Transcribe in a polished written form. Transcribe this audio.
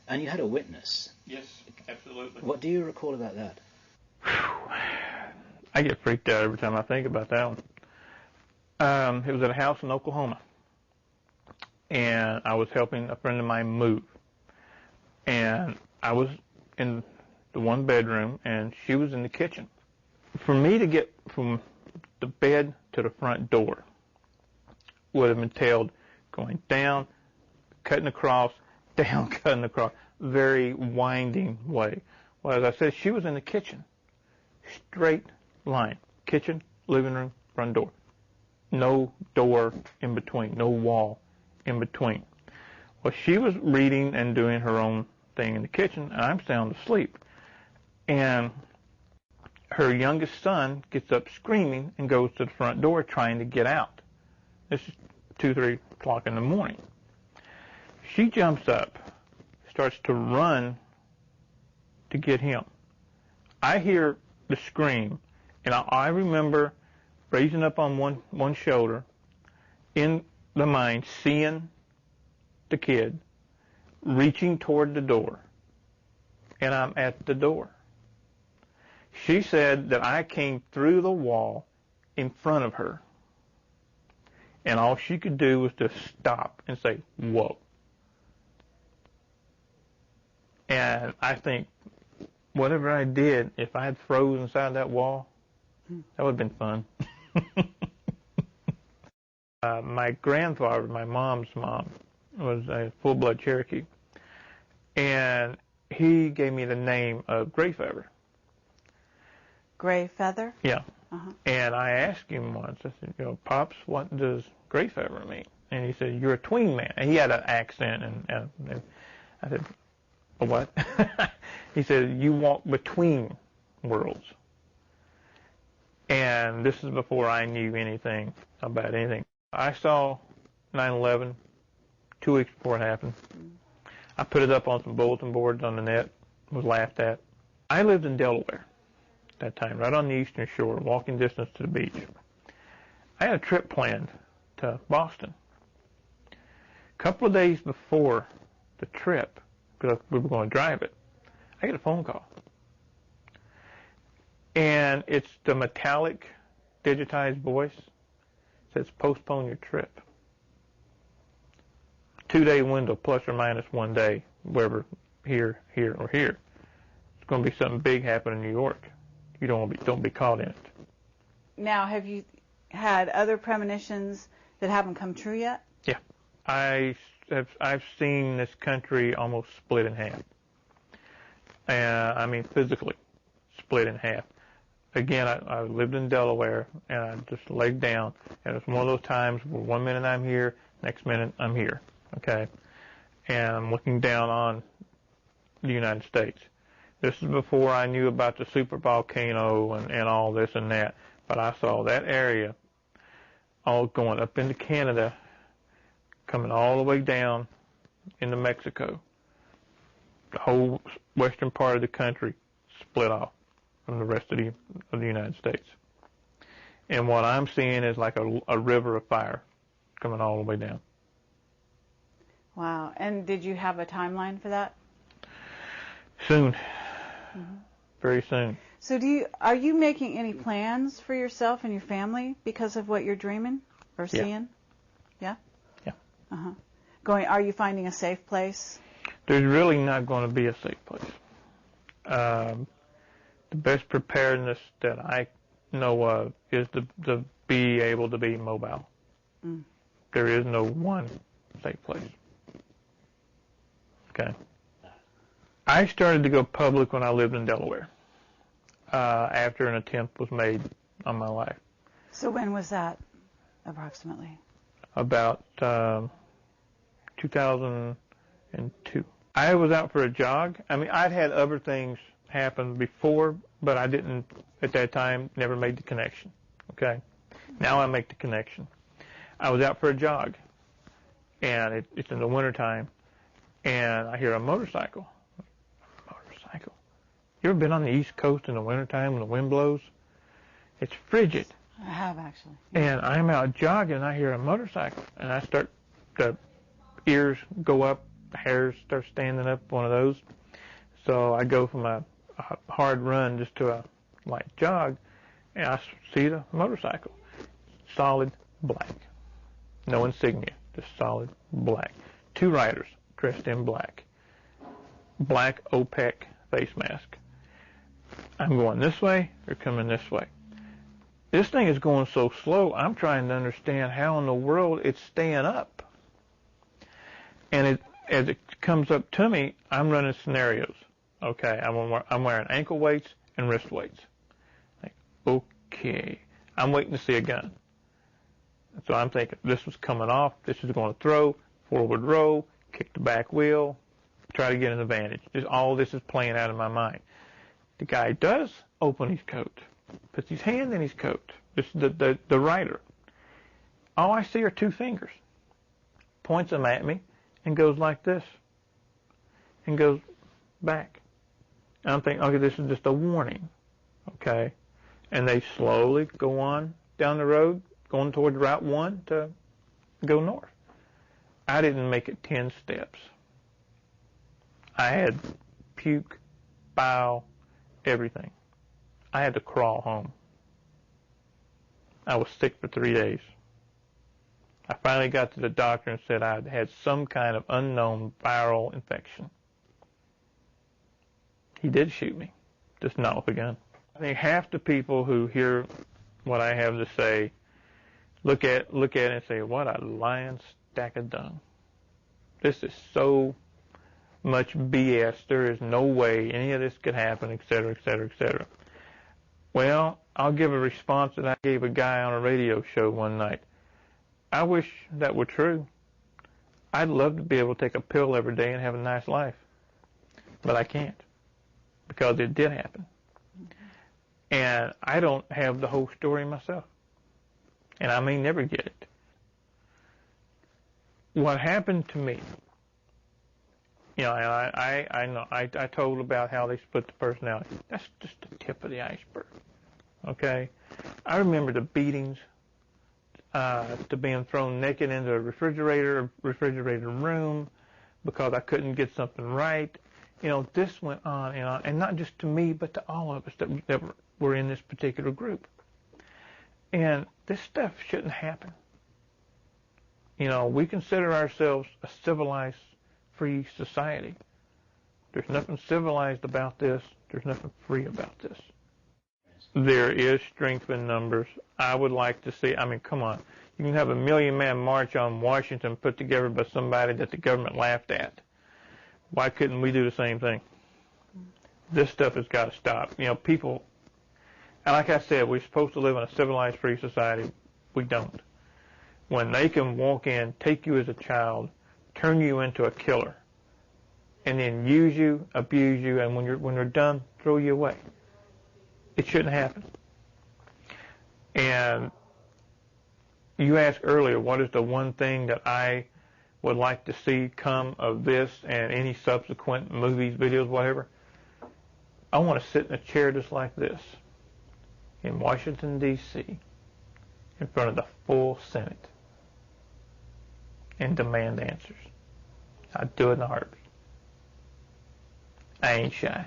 And you had a witness. Yes, absolutely. What do you recall about that? I get freaked out every time I think about that one. It was at a house in Oklahoma, and I was helping a friend of mine move. And I was in the one bedroom, and she was in the kitchen. For me to get from the bed to the front door would have entailed going down, cutting across, down, cutting across, very winding way. Well, as I said, she was in the kitchen, straight line, kitchen, living room, front door. No door in between, no wall in between. Well, she was reading and doing her own thing in the kitchen, and I'm sound asleep. And her youngest son gets up screaming and goes to the front door trying to get out. This is 2, 3 o'clock in the morning. She jumps up, starts to run to get him. I hear the scream, and I remember raising up on one shoulder, in the mind, seeing the kid, reaching toward the door, and I'm at the door. She said that I came through the wall in front of her, and all she could do was just stop and say, whoa. And I think, whatever I did, if I had froze inside that wall, that would have been fun. My grandfather, my mom's mom, was a full-blood Cherokee, and he gave me the name of Greyfeather. Greyfeather? Yeah. Uh-huh. And I asked him once, I said, Pops, what does Greyfeather mean? And he said, you're a tween man. And he had an accent, and I said, a what? He said, you walk between worlds. And this is before I knew anything about anything. I saw 9/11 2 weeks before it happened. I put it up on some bulletin boards on the net, was laughed at. I lived in Delaware at that time, right on the eastern shore, walking distance to the beach. I had a trip planned to Boston. A couple of days before the trip, because we were going to drive it, I get a phone call. And it's the metallic, digitized voice. It says, postpone your trip. 2-day window, plus or minus 1 day, wherever, here, or here. It's going to be something big happening in New York. You don't be caught in it. Now, have you had other premonitions that haven't come true yet? Yeah. I've seen this country almost split in half. I mean, physically split in half. Again, I lived in Delaware, and I just laid down, and it's one of those times where 1 minute I'm here, next minute I'm here, okay? And I'm looking down on the United States. This is before I knew about the supervolcano and all this and that, but I saw that area all going up into Canada, coming all the way down into Mexico. The whole western part of the country split off from the rest of the United States. And what I'm seeing is like a river of fire coming all the way down. Wow. And did you have a timeline for that? Soon. Mm-hmm. Very soon. So are you making any plans for yourself and your family because of what you're dreaming or seeing? Yeah? Yeah. Uh-huh. Are you finding a safe place? There's really not going to be a safe place. The best preparedness that I know of is to be able to be mobile. Mm. There is no one safe place. Okay. I started to go public when I lived in Delaware, after an attempt was made on my life. So when was that, approximately? About 2002. I was out for a jog. I mean, I'd had other things happen before, but I didn't, at that time, never made the connection. Okay? Now I make the connection. I was out for a jog, and it's in the wintertime, and I hear a motorcycle. Motorcycle. You ever been on the East Coast in the wintertime when the wind blows? It's frigid. I have, actually. And I'm out jogging, and I hear a motorcycle, and I start, the ears go up hairs start standing up, one of those. So I go from a hard run just to a light jog, and I see the motorcycle. Solid black. No insignia, just solid black. 2 riders dressed in black. Black OPEC face mask. I'm going this way, they're coming this way. This thing is going so slow, I'm trying to understand how in the world it's staying up. And as it comes up to me, I'm running scenarios. Okay, I'm wearing ankle weights and wrist weights. Like, okay, I'm waiting to see a gun. So I'm thinking this was coming off, this is going to throw, forward row, kick the back wheel, try to get an advantage. Just all this is playing out in my mind. The guy does open his coat, puts his hand in his coat. This is the rider. All I see are 2 fingers. Points them at me and goes like this. And goes back. And I'm thinking, okay, this is just a warning. Okay? And they slowly go on down the road, going toward Route 1 to go north. I didn't make it 10 steps. I had puke, bile, everything. I had to crawl home. I was sick for 3 days. I finally got to the doctor and said I had some kind of unknown viral infection. He did shoot me, just not with a gun. I think half the people who hear what I have to say look at it and say, what a lying stack of dung. This is so much BS. There is no way any of this could happen, et cetera, et cetera, et cetera. Well, I'll give a response that I gave a guy on a radio show one night. I wish that were true. I'd love to be able to take a pill every day and have a nice life. But I can't, because it did happen. And I don't have the whole story myself. And I may never get it. What happened to me, you know, and I know, I told about how they split the personality. That's just the tip of the iceberg. Okay? I remember the beatings, to being thrown naked into a refrigerator room because I couldn't get something right. You know, this went on and on, and not just to me, but to all of us that were in this particular group. And this stuff shouldn't happen. You know, we consider ourselves a civilized, free society. There's nothing civilized about this. There's nothing free about this. There is strength in numbers. I would like to see, I mean, come on. You can have a 1 million-man march on Washington put together by somebody that the government laughed at. Why couldn't we do the same thing? This stuff has got to stop. You know, people, and like I said, we're supposed to live in a civilized, free society. We don't. When they can walk in, take you as a child, turn you into a killer, and then use you, abuse you, and when they're done, throw you away. It shouldn't happen. And you asked earlier, what is the one thing that I would like to see come of this and any subsequent movies, videos, whatever? I want to sit in a chair just like this in Washington, D.C., in front of the full Senate and demand answers. I'd do it in a heartbeat. I ain't shy.